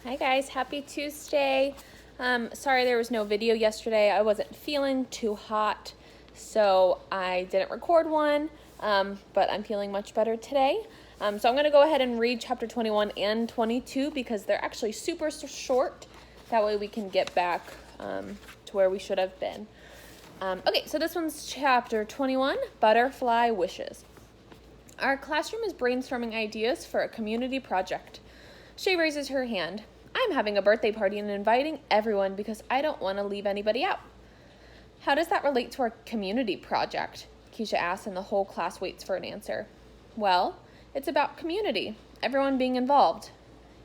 Hi guys, happy Tuesday. Sorry there was no video yesterday. I wasn't feeling too hot, so I didn't record one, but I'm feeling much better today. So I'm going to go ahead and read chapter 21 and 22 because they're actually super short. That way we can get back to where we should have been. Okay, so this one's chapter 21, Butterfly Wishes. Our classroom is brainstorming ideas for a community project. She raises her hand. I'm having a birthday party and inviting everyone because I don't want to leave anybody out. How does that relate to our community project? Keisha asks, and the whole class waits for an answer. Well, it's about community, everyone being involved.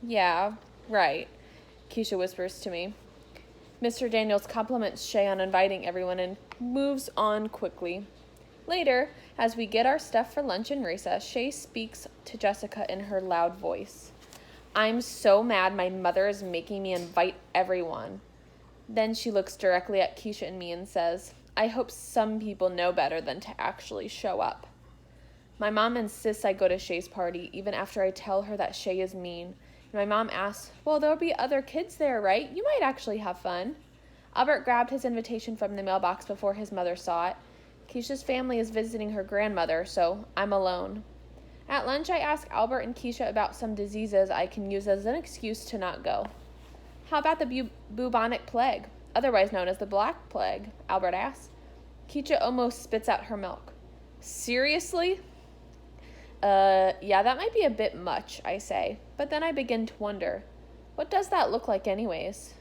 Yeah, right, Keisha whispers to me. Mr. Daniels compliments Shay on inviting everyone and moves on quickly. Later, as we get our stuff for lunch and recess, Shay speaks to Jessica in her loud voice. I'm so mad my mother is making me invite everyone. Then she looks directly at Keisha and me and says, I hope some people know better than to actually show up. My mom insists I go to Shay's party, even after I tell her that Shay is mean. And my mom asks, well, there'll be other kids there, right? You might actually have fun. Albert grabbed his invitation from the mailbox before his mother saw it. Keisha's family is visiting her grandmother, so I'm alone. At lunch, I ask Albert and Keisha about some diseases I can use as an excuse to not go. How about the bubonic plague, otherwise known as the Black Plague? Albert asks. Keisha almost spits out her milk. Seriously? Yeah, that might be a bit much, I say, but then I begin to wonder. What does that look like anyways?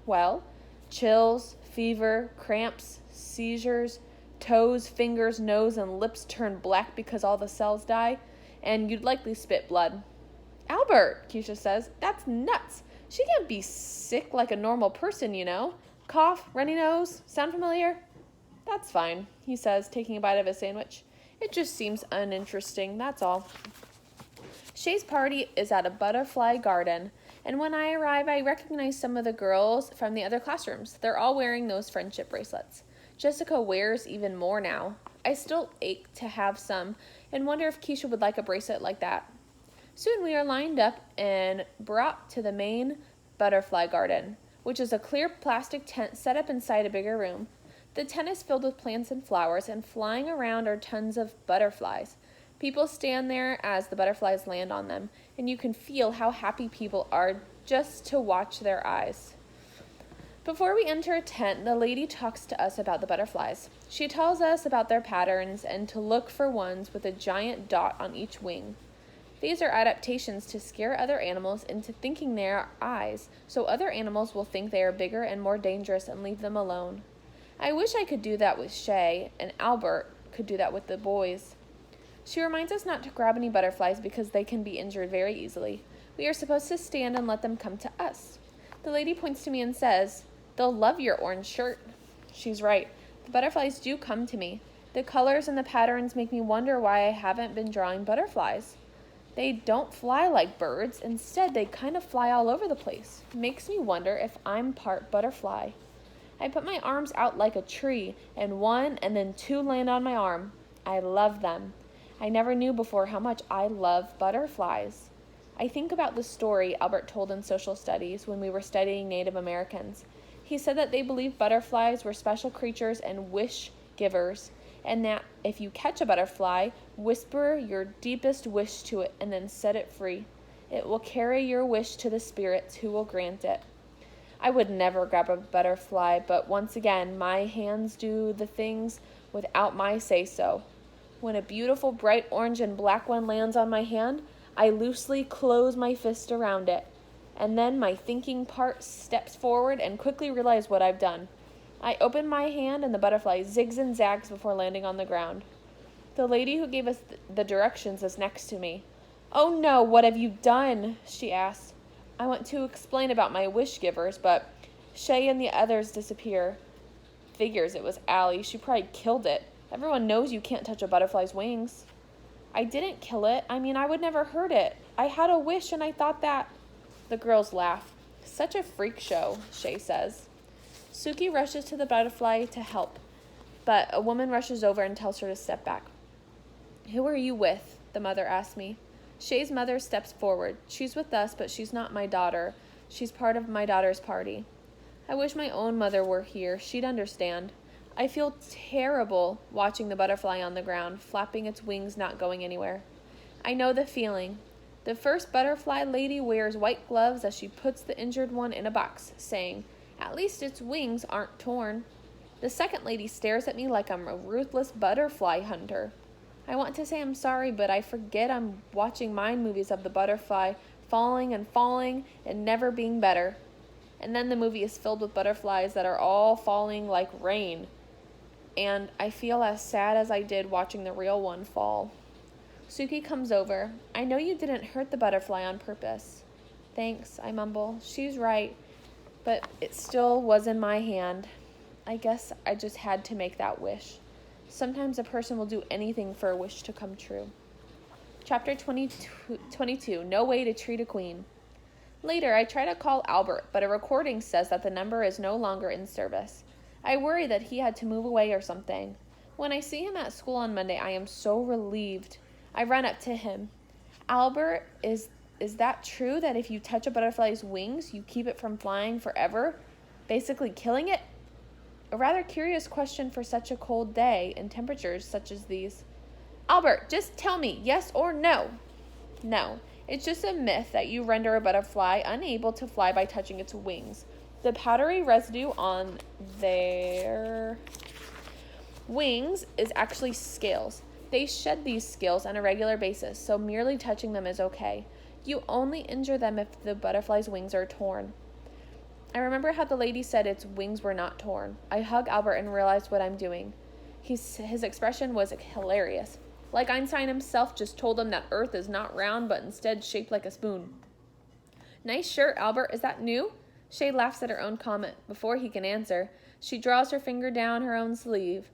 Well, chills, fever, cramps, seizures, toes, fingers, nose, and lips turn black because all the cells die, and you'd likely spit blood. Albert, Keisha says, that's nuts. She can't be sick like a normal person, you know. Cough, runny nose, sound familiar? That's fine, he says, taking a bite of his sandwich. It just seems uninteresting, that's all. Shay's party is at a butterfly garden, and when I arrive, I recognize some of the girls from the other classrooms. They're all wearing those friendship bracelets. Jessica wears even more now. I still ache to have some and wonder if Keisha would like a bracelet like that. Soon we are lined up and brought to the main butterfly garden, which is a clear plastic tent set up inside a bigger room. The tent is filled with plants and flowers, and flying around are tons of butterflies. People stand there as the butterflies land on them, and you can feel how happy people are just to watch their eyes. Before we enter a tent, the lady talks to us about the butterflies. She tells us about their patterns and to look for ones with a giant dot on each wing. These are adaptations to scare other animals into thinking they are eyes, so other animals will think they are bigger and more dangerous and leave them alone. I wish I could do that with Shay, and Albert could do that with the boys. She reminds us not to grab any butterflies because they can be injured very easily. We are supposed to stand and let them come to us. The lady points to me and says, they'll love your orange shirt. She's right. The butterflies do come to me. The colors and the patterns make me wonder why I haven't been drawing butterflies. They don't fly like birds. Instead, they kind of fly all over the place. It makes me wonder if I'm part butterfly. I put my arms out like a tree, and one and then two land on my arm. I love them. I never knew before how much I love butterflies. I think about the story Albert told in social studies when we were studying Native Americans. He said that they believed butterflies were special creatures and wish givers, and that if you catch a butterfly, whisper your deepest wish to it and then set it free. It will carry your wish to the spirits who will grant it. I would never grab a butterfly, but once again, my hands do the things without my say-so. When a beautiful bright orange and black one lands on my hand, I loosely close my fist around it. And then my thinking part steps forward and quickly realizes what I've done. I open my hand and the butterfly zigs and zags before landing on the ground. The lady who gave us the directions is next to me. Oh no, what have you done? She asks. I want to explain about my wish givers, but Shay and the others disappear. Figures it was Allie. She probably killed it. Everyone knows you can't touch a butterfly's wings. I didn't kill it. I would never hurt it. I had a wish and I thought that... The girls laugh. Such a freak show, Shay says. Suki rushes to the butterfly to help, but a woman rushes over and tells her to step back. Who are you with? The mother asks me. Shay's mother steps forward. She's with us, but she's not my daughter. She's part of my daughter's party. I wish my own mother were here. She'd understand. I feel terrible watching the butterfly on the ground, flapping its wings, not going anywhere. I know the feeling. The first butterfly lady wears white gloves as she puts the injured one in a box, saying, "At least its wings aren't torn." The second lady stares at me like I'm a ruthless butterfly hunter. I want to say I'm sorry, but I forget I'm watching mind movies of the butterfly falling and never being better. And then the movie is filled with butterflies that are all falling like rain. And I feel as sad as I did watching the real one fall. Suki comes over. "I know you didn't hurt the butterfly on purpose." "Thanks," I mumble. She's right, but it still was in my hand. I guess I just had to make that wish. Sometimes a person will do anything for a wish to come true. Chapter 22, No Way to Treat a Queen. Later, I try to call Albert, but a recording says that the number is no longer in service. I worry that he had to move away or something. When I see him at school on Monday, I am so relieved. I run up to him. "Albert, is that true that if you touch a butterfly's wings, you keep it from flying forever, basically killing it?" A rather curious question for such a cold day and temperatures such as these. "Albert, just tell me, yes or no." "No, it's just a myth that you render a butterfly unable to fly by touching its wings. The powdery residue on their wings is actually scales. They shed these scales on a regular basis, so merely touching them is okay. You only injure them if the butterfly's wings are torn." I remember how the lady said its wings were not torn. I hug Albert and realize what I'm doing. His expression was hilarious. Like Einstein himself just told him that Earth is not round but instead shaped like a spoon. "Nice shirt, Albert. Is that new?" Shay laughs at her own comment. Before he can answer, she draws her finger down her own sleeve.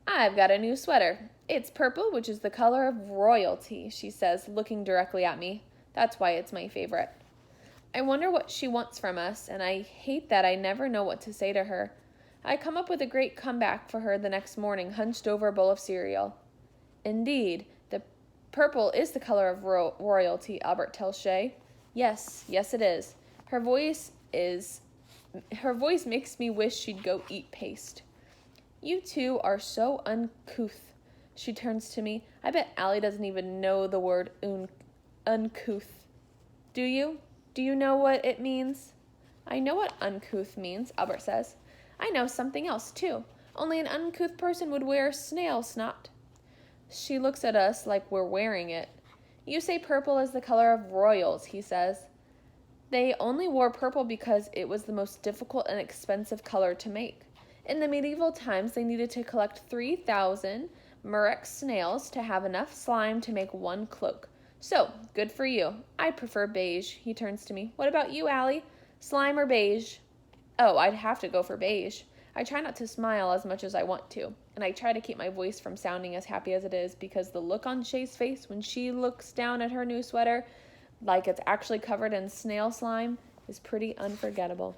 "I've got a new sweater. It's purple, which is the color of royalty," she says, looking directly at me. "That's why it's my favorite." I wonder what she wants from us, and I hate that I never know what to say to her. I come up with a great comeback for her the next morning, hunched over a bowl of cereal. "Indeed, the purple is the color of royalty," Albert tells Shay. Yes, it is. Her voice makes me wish she'd go eat paste. "You two are so uncouth." She turns to me. I bet Allie doesn't even know the word uncouth. Do you? Do you know what it means?" "I know what uncouth means," Albert says. "I know something else, too. Only an uncouth person would wear snail snot." She looks at us like we're wearing it. "You say purple is the color of royals," he says. "They only wore purple because it was the most difficult and expensive color to make. In the medieval times, they needed to collect 3,000 murex snails to have enough slime to make one cloak. So, good for you. I prefer beige." He turns to me. "What about you, Allie? Slime or beige?" "Oh, I'd have to go for beige." I try not to smile as much as I want to, and I try to keep my voice from sounding as happy as it is, because the look on Shay's face when she looks down at her new sweater, like it's actually covered in snail slime, is pretty unforgettable.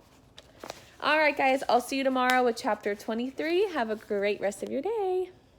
All right, guys, I'll see you tomorrow with chapter 23. Have a great rest of your day.